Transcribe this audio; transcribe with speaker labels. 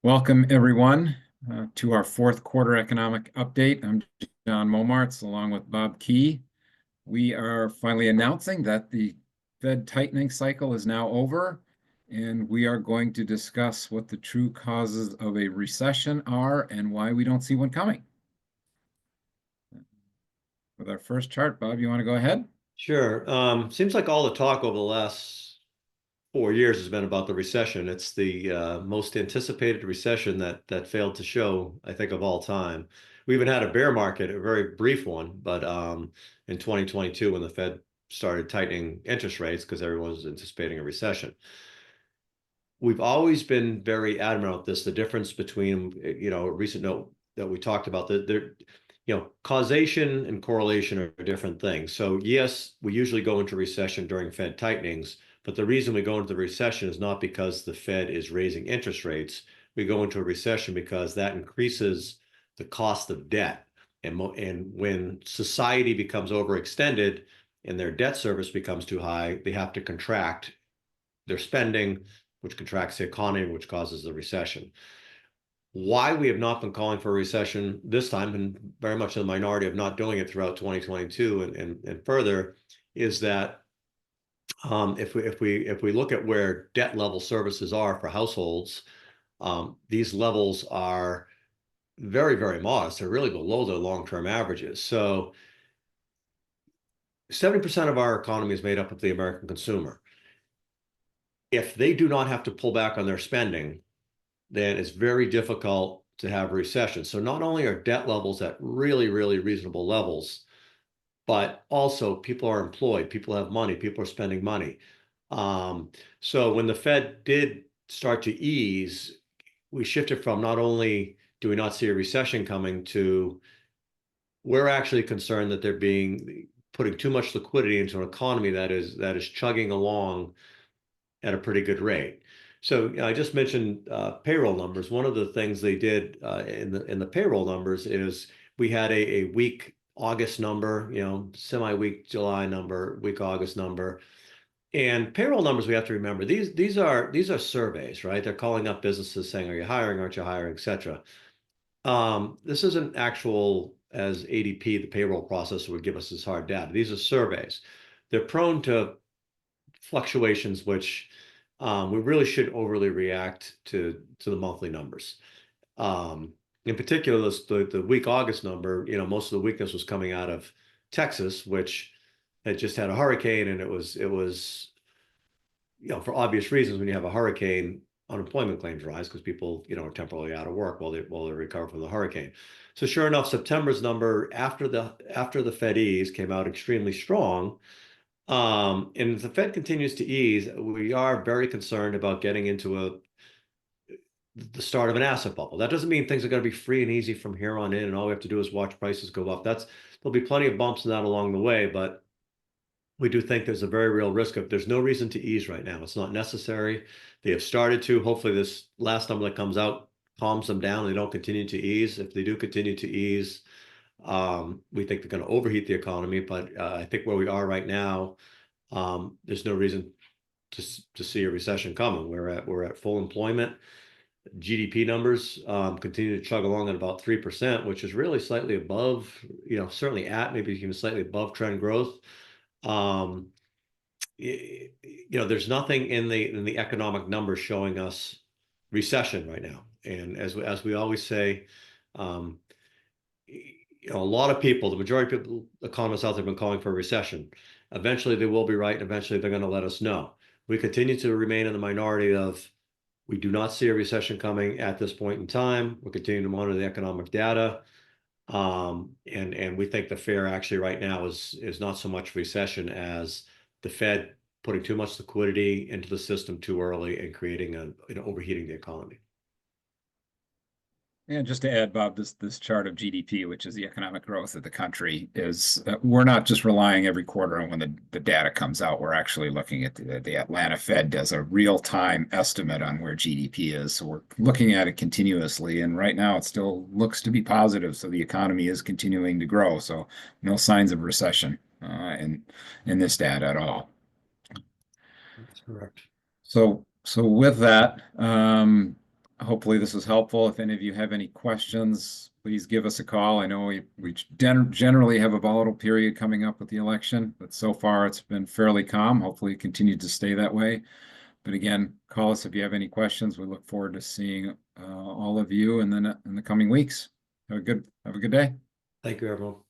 Speaker 1: Welcome, everyone, to our fourth quarter economic update. I'm John Momartz, along with Bob Key. We are finally announcing that the Fed tightening cycle is now over, and we are going to discuss what the true causes of a recession are and why we don't see one coming. With our first chart, Bob, you want to go ahead?
Speaker 2: Sure. Seems like all the talk over the last 4 years has been about the recession. It's the most anticipated recession that failed to show, I think, of all time. We even had a bear market, a very brief one, but in 2022 when the Fed started tightening interest rates because everyone was anticipating a recession. We've always been very adamant about this, the difference between, a recent note that we talked about, causation and correlation are different things. So yes, we usually go into recession during Fed tightenings, but the reason we go into the recession is not because the Fed is raising interest rates. We go into a recession because that increases the cost of debt. And when society becomes overextended and their debt service becomes too high, they have to contract their spending, which contracts the economy, which causes the recession. Why we have not been calling for a recession this time, and very much in the minority of not doing it throughout 2022 and further, is that if we look at where debt level services are for households, these levels are very, very modest. They're really below the long-term averages. So 70% of our economy is made up of the American consumer. If they do not have to pull back on their spending, then it's very difficult to have a recession. So not only are debt levels at really, really reasonable levels, but also people are employed, people have money, people are spending money. So when the Fed did start to ease, we shifted from not only do we not see a recession coming to we're actually concerned that they're putting too much liquidity into an economy that is chugging along at a pretty good rate. So I just mentioned payroll numbers. One of the things they did in the payroll numbers is we had a weak August number, semi-weak July number, weak August number. And payroll numbers, we have to remember, these are surveys, right? They're calling up businesses saying, are you hiring, aren't you hiring, et cetera. This isn't actual, as ADP, the payroll processor, would give us as hard data. These are surveys. They're prone to fluctuations, which we really shouldn't overly react to the monthly numbers. In particular, the weak August number, most of the weakness was coming out of Texas, which had just had a hurricane, and it was for obvious reasons, when you have a hurricane, unemployment claims rise because people are temporarily out of work while they recover from the hurricane. So sure enough, September's number after the Fed ease came out extremely strong. And if the Fed continues to ease, we are very concerned about getting into the start of an asset bubble. That doesn't mean things are going to be free and easy from here on in, and all we have to do is watch prices go up. There'll be plenty of bumps in that along the way, but we do think there's a very real risk of there's no reason to ease right now. It's not necessary. They have started to. Hopefully, this last number that comes out calms them down and they don't continue to ease. If they do continue to ease, we think they're going to overheat the economy. But I think where we are right now, there's no reason to see a recession coming. We're at full employment. GDP numbers continue to chug along at about 3%, which is really slightly above, certainly at maybe even slightly above trend growth. There's nothing in the economic numbers showing us recession right now. And as we always say, a lot of people, the majority of people, economists out there have been calling for a recession. Eventually they will be right, and eventually they're going to let us know. We continue to remain in the minority of we do not see a recession coming at this point in time. We're continuing to monitor the economic data. And we think the fear actually right now is not so much recession as the Fed putting too much liquidity into the system too early and creating overheating the economy.
Speaker 1: And just to add, Bob, this chart of GDP, which is the economic growth of the country, is we're not just relying every quarter on when the data comes out. We're actually looking at the Atlanta Fed does a real-time estimate on where GDP is. So we're looking at it continuously, and right now it still looks to be positive. So the economy is continuing to grow. So no signs of recession in this data at all.
Speaker 2: That's correct.
Speaker 1: So with that, hopefully this was helpful. If any of you have any questions, please give us a call. I know we generally have a volatile period coming up with the election, but so far it's been fairly calm. Hopefully it continued to stay that way. But again, call us if you have any questions. We look forward to seeing all of you in the coming weeks. Have a good day.
Speaker 2: Thank you, everyone.